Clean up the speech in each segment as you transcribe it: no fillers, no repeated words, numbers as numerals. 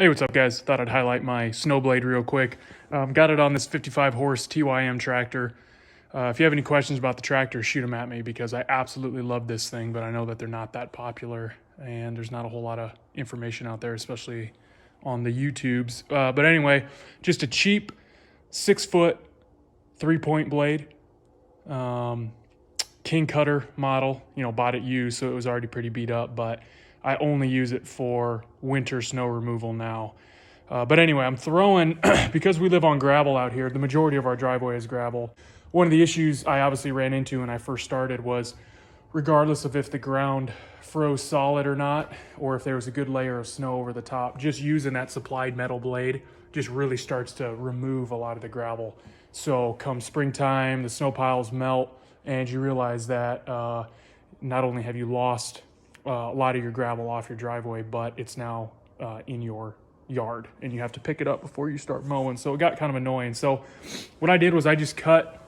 Hey, what's up, guys? Thought I'd highlight my Snowblade real quick. Got it on this 55 horse TYM tractor. If you have any questions about the tractor, shoot them at me because I absolutely love this thing, but I know that they're not that popular and there's not a whole lot of information out there, especially on the YouTubes. But anyway, just a cheap 6-foot 3-point blade. King Kutter model, bought it used, so it was already pretty beat up, but I only use it for winter snow removal now. But anyway, I'm throwing, because we live on gravel out here, the majority of our driveway is gravel. One of the issues I obviously ran into when I first started was, regardless of if the ground froze solid or not, or if there was a good layer of snow over the top, just using that supplied metal blade just really starts to remove a lot of the gravel. So come springtime, the snow piles melt, and you realize that not only have you lost a lot of your gravel off your driveway, but it's now in your yard and you have to pick it up before you start mowing. So it got kind of annoying. So what I did was I just cut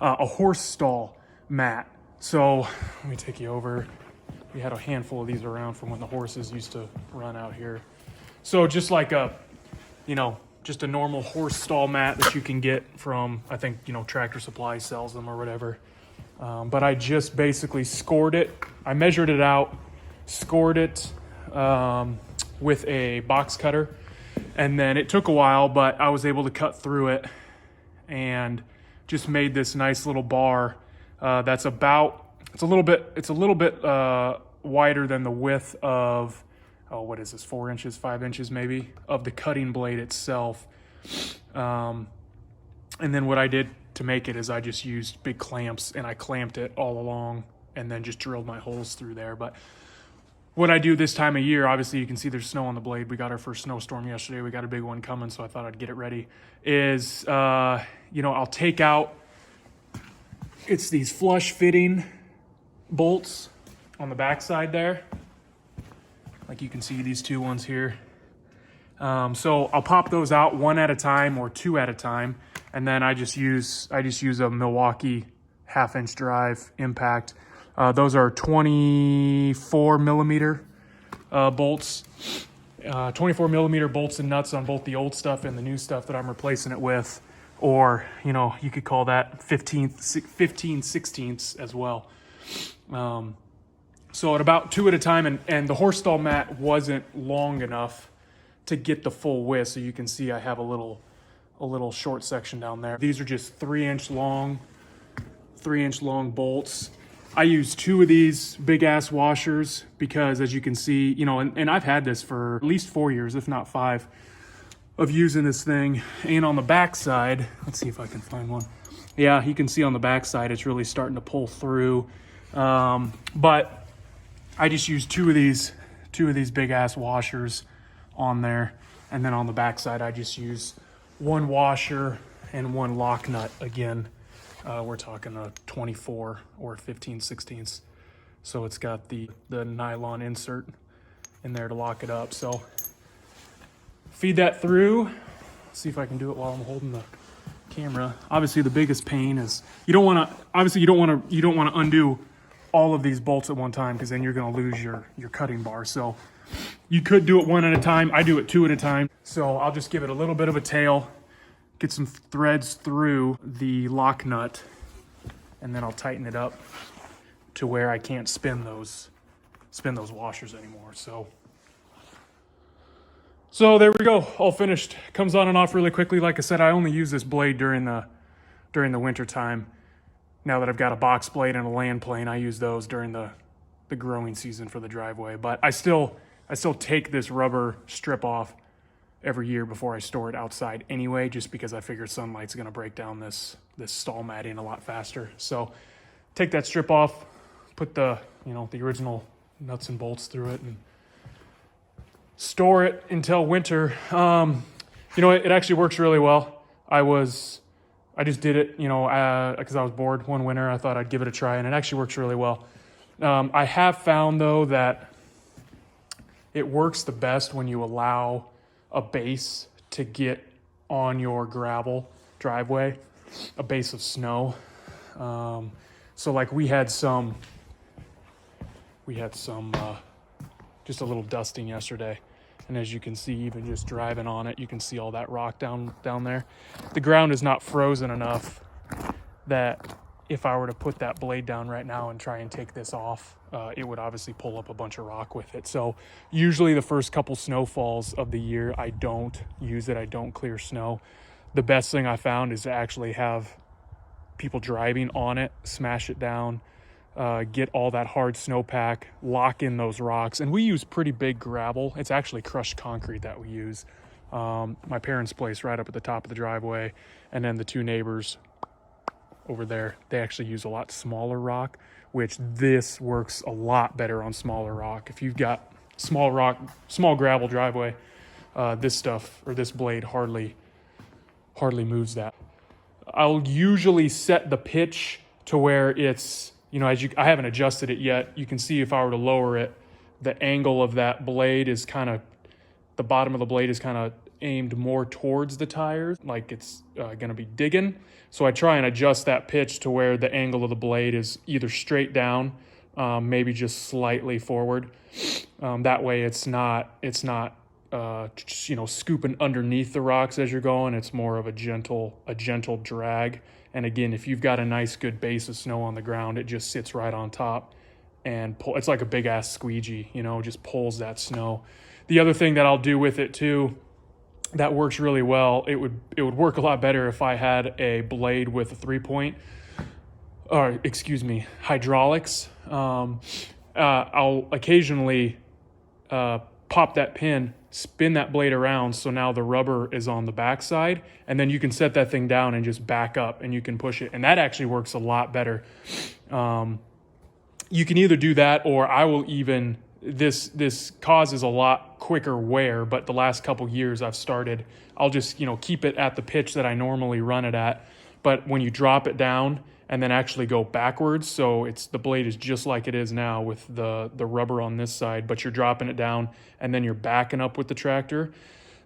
a horse stall mat. So let me take you over. We had a handful of these around from when the horses used to run out here. So just like just a normal horse stall mat that you can get from, I think, Tractor Supply sells them or whatever. But I just basically scored it. I measured it out, scored it with a box cutter. And then it took a while, but I was able to cut through it and just made this nice little bar that's about, it's a little bit wider than the width of, what is this, 4 inches, 5 inches maybe, of the cutting blade itself. And then what I did to make it is I just used big clamps and I clamped it all along and then just drilled my holes through there. But what I do this time of year, obviously you can see there's snow on the blade. We got our first snowstorm yesterday. We got a big one coming, so I thought I'd get it ready. Is, I'll take out, it's these flush fitting bolts on the backside there. Like you can see these two ones here. So I'll pop those out one at a time or two at a time. And then I just use a Milwaukee 1/2-inch drive impact. Those are 24 millimeter bolts, 24 millimeter bolts and nuts on both the old stuff and the new stuff that I'm replacing it with. Or, you could call that 15/16 as well. So at about 2 at a time, and the horse stall mat wasn't long enough to get the full width. So you can see I have a little short section down there. These are just 3-inch long bolts. I use 2 of these big ass washers because, as you can see, and I've had this for at least 4 years, if not 5, of using this thing. And on the back side, let's see if I can find one. Yeah, you can see on the back side, it's really starting to pull through. But I just use 2 of these big ass washers on there. And then on the back side, I just use 1 washer and 1 lock nut. Again, we're talking a 24 or 15/16. So it's got the nylon insert in there to lock it up. So feed that through. See if I can do it while I'm holding the camera. Obviously the biggest pain is you don't want to undo all of these bolts at one time, because then you're going to lose your cutting bar. So you could do it 1 at a time. I do it 2 at a time. So I'll just give it a little bit of a tail, get some threads through the lock nut, and then I'll tighten it up to where I can't spin those washers anymore. So there we go, all finished. Comes on and off really quickly. Like I said, I only use this blade during the winter time. Now that I've got a box blade and a land plane, I use those during the growing season for the driveway. But I still take this rubber strip off every year before I store it outside anyway, just because I figure sunlight's gonna break down this stall matting a lot faster. So take that strip off, put the original nuts and bolts through it, and store it until winter. It actually works really well. I just did it, because I was bored one winter. I thought I'd give it a try, and it actually works really well. I have found, though, that it works the best when you allow a base to get on your gravel driveway, a base of snow. So like we had some just a little dusting yesterday. And as you can see, even just driving on it, you can see all that rock down there. The ground is not frozen enough that if I were to put that blade down right now and try and take this off, it would obviously pull up a bunch of rock with it. So usually the first couple snowfalls of the year, I don't use it. I don't clear snow. The best thing I found is to actually have people driving on it, smash it down, get all that hard snowpack, lock in those rocks. And we use pretty big gravel. It's actually crushed concrete that we use. My parents' place right up at the top of the driveway, and then the two neighbors over there, they actually use a lot smaller rock, which this works a lot better on smaller rock. If you've got small rock, small gravel driveway, this stuff, or this blade hardly moves that. I'll usually set the pitch to where it's, I haven't adjusted it yet. You can see if I were to lower it, the angle of that blade is the bottom of the blade is kind of aimed more towards the tires, like it's going to be digging. So I try and adjust that pitch to where the angle of the blade is either straight down, maybe just slightly forward. That way it's not scooping underneath the rocks as you're going. It's more of a gentle drag. And again, if you've got a nice good base of snow on the ground, it just sits right on top and it's like a big ass squeegee, just pulls that snow. The other thing that I'll do with it too, that works really well. It would work a lot better if I had a blade with a 3-point, or hydraulics. I'll occasionally pop that pin, spin that blade around, so now the rubber is on the backside, and then you can set that thing down and just back up, and you can push it, and that actually works a lot better. You can either do that, or I will even. This causes a lot quicker wear, but the last couple years I'll just, keep it at the pitch that I normally run it at. But when you drop it down and then actually go backwards, so the blade is just like it is now with the rubber on this side, but you're dropping it down and then you're backing up with the tractor.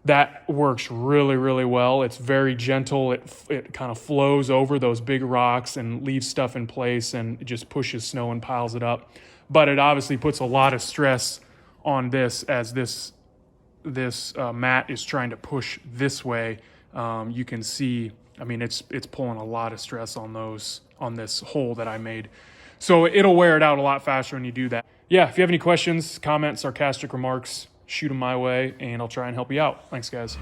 That works really, really well. It's very gentle. It kind of flows over those big rocks and leaves stuff in place, and it just pushes snow and piles it up. But it obviously puts a lot of stress on this as this mat is trying to push this way. You can see, it's pulling a lot of stress on this hole that I made. So it'll wear it out a lot faster when you do that. Yeah, if you have any questions, comments, sarcastic remarks, shoot them my way, and I'll try and help you out. Thanks, guys.